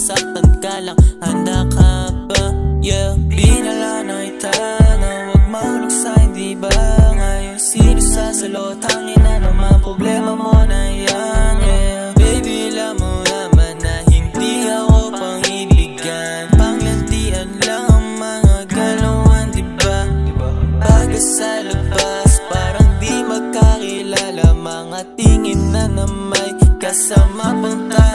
masaktan ka lang, handa ka ba? Yeah, binala na kita na huwag mahulog sa hindi ba? Ngayon sino sasalo, tangin na naman problema mo na yan. Yeah, baby alam mo naman na hindi ako pang-ibigan, panglantian lang ang mga galawan, diba? Baga sa labas, parang di magkakilala, mga tingin na may kasama pang tayo.